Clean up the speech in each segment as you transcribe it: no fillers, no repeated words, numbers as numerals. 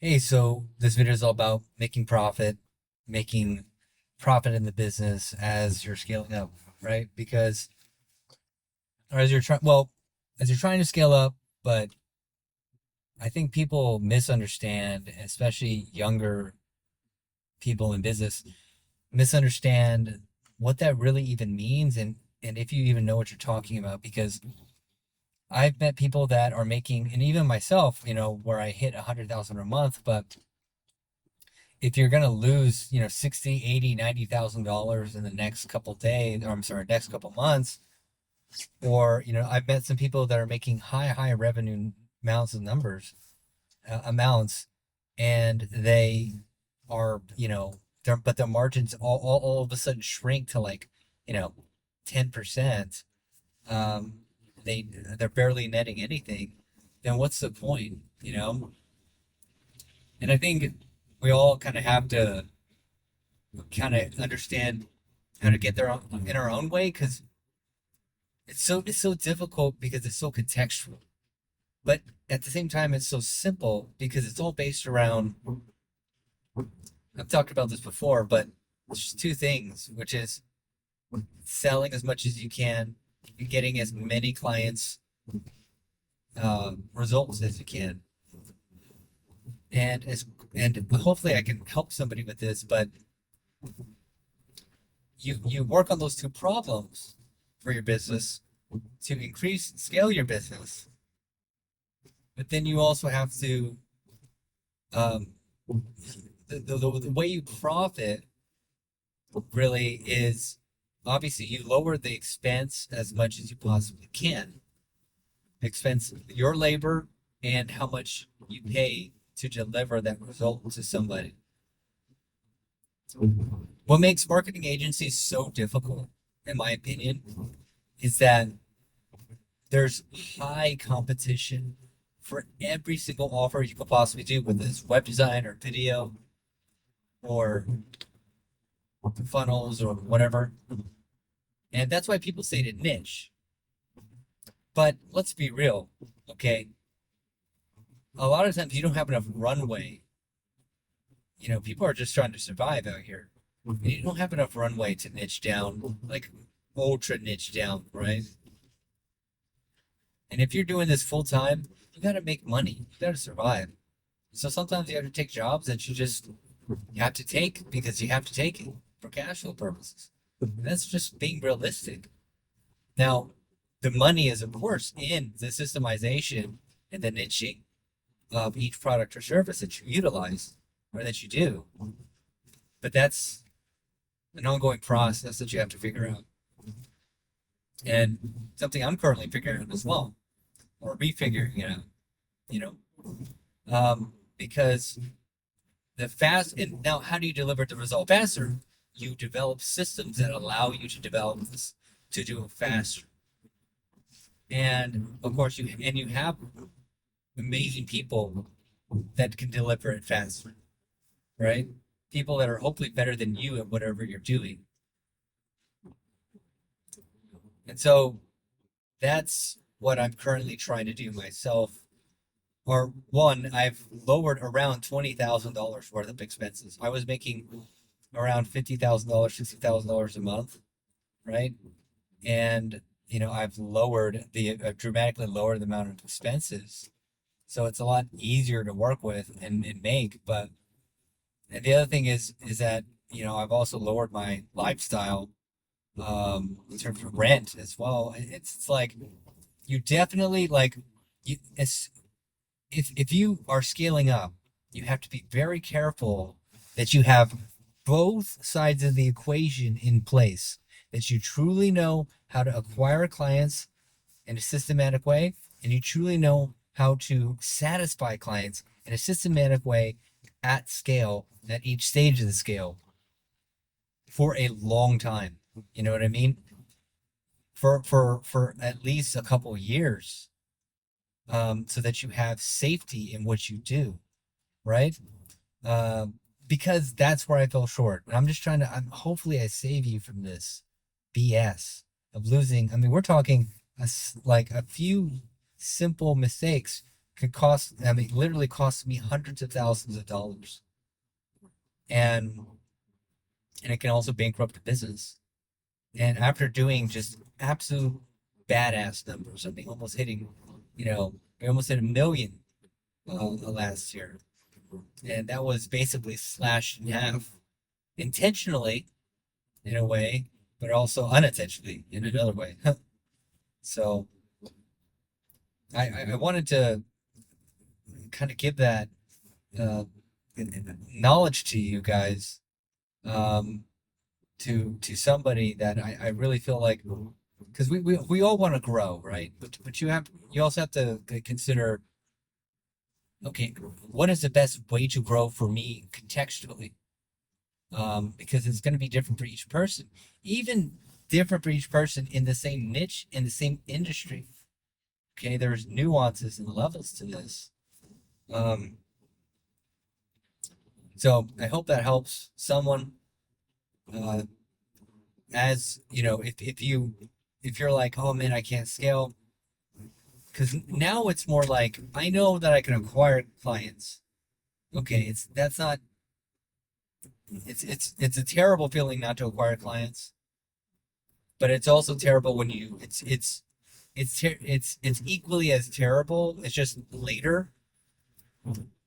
Hey, so this video is all about making profit in the business as you're scaling up, right? Because or as you're trying, well, as you're trying to scale up, but I think people misunderstand, especially younger people in business, misunderstand what that really even means and if you even know what you're talking about. Because I've met people that are making, and even myself, where I hit 100,000 a month, but if you're going to lose, 60, 80, 90,000 dollars in the next couple days, or I'm sorry, next couple months, or, I've met some people that are making high revenue amounts of amounts, and they are, but their margins all of a sudden shrink to like, you know, 10%. Um, they're barely netting anything. Then what's the point? And I think we all kind of have to kind of understand how to get there in our own way because it's so difficult because it's so contextual, but at the same time it's so simple because it's all based around. I've talked about this before, but it's just two things, which is selling as much as you can, and getting as many clients results as you can, and hopefully I can help somebody with this, but you work on those two problems for your business to increase scale your business. But then you also have to um, the way you profit really is obviously you lower the expense as much as you possibly can. Expense your labor and how much you pay to deliver that result to somebody. What makes marketing agencies so difficult, in my opinion, is that there's high competition for every single offer you could possibly do, whether it's web design or video or funnels or whatever. And that's why people say to niche. But let's be real, okay? A lot of times you don't have enough runway. People are just trying to survive out here. And you don't have enough runway to niche down, like ultra niche down, right? And if you're doing this full time, you got to make money. You got to survive. So sometimes you have to take jobs that you have to take because you have to take it for cash flow purposes. And that's just being realistic. Now, the money is, of course, in the systemization and the niching of each product or service that you utilize or that you do. But that's an ongoing process that you have to figure out. And something I'm currently figuring out as well, or refiguring it out, you know, because and now how do you deliver the result faster? You develop systems that allow you to develop this, to do it faster. And of course, you have amazing people that can deliver it faster, right? People that are hopefully better than you at whatever you're doing. And so that's what I'm currently trying to do myself. Or one, I've lowered around $20,000 worth of expenses. I was making around $50,000, $60,000 a month, right? And I've dramatically lowered the amount of expenses, so it's a lot easier to work with and make. But and the other thing is that I've also lowered my lifestyle in terms of rent as well. It's like you definitely like you it's if you are scaling up, you have to be very careful that you have both sides of the equation in place, that you truly know how to acquire clients in a systematic way, and you truly know how to satisfy clients in a systematic way at scale, at each stage of the scale for a long time. You know what I mean? For at least a couple of years, so that you have safety in what you do, right? Because that's where I fell short. And I'm just trying to, hopefully I save you from this BS of losing. I mean, we're talking like a few simple mistakes could cost, I mean, literally cost me hundreds of thousands of dollars. And it can also bankrupt the business. And after doing just absolute badass numbers, I mean, almost hitting, we almost hit 1 million last year. And that was basically slashed in half intentionally in a way, but also unintentionally in another way. So I wanted to kind of give that uh, knowledge to you guys, to somebody that I really feel like, because we all want to grow, right? But you also have to consider, okay, what is the best way to grow for me contextually? Because it's going to be different for each person, even different for each person in the same niche, in the same industry. Okay, there's nuances and levels to this. So I hope that helps someone. As you know, if you're like, oh man, I can't scale, because now it's more like I know that I can acquire clients. Okay, that's not it's a terrible feeling not to acquire clients, but it's also terrible when you it's equally as terrible. It's just later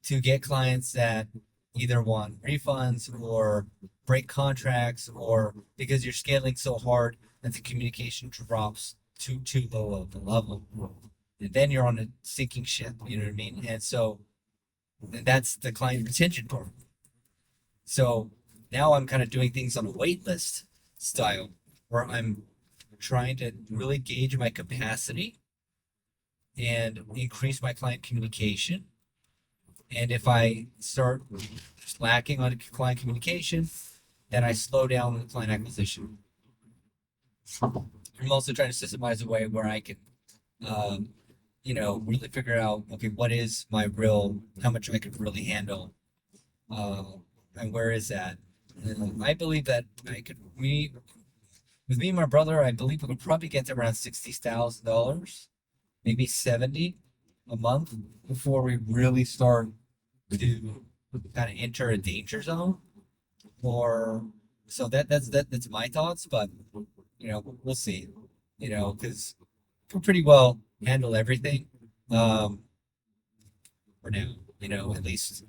to get clients that either want refunds or break contracts, or because you're scaling so hard that the communication drops to too low of a level. And then you're on a sinking ship, you know what I mean? And so that's the client retention part. So now I'm kind of doing things on a wait list style where I'm trying to really gauge my capacity and increase my client communication. And if I start lacking on client communication, then I slow down the client acquisition. I'm also trying to systemize a way where I can, really figure out, okay, what is my real, how much I could really handle, and where is that? And I believe that with me and my brother, I believe we could probably get to around $60,000, maybe 70 a month before we really start to kind of enter a danger zone. Or so that's my thoughts, but we'll see. Because we pretty well handle everything for now. At least,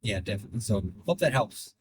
yeah, definitely. So hope that helps.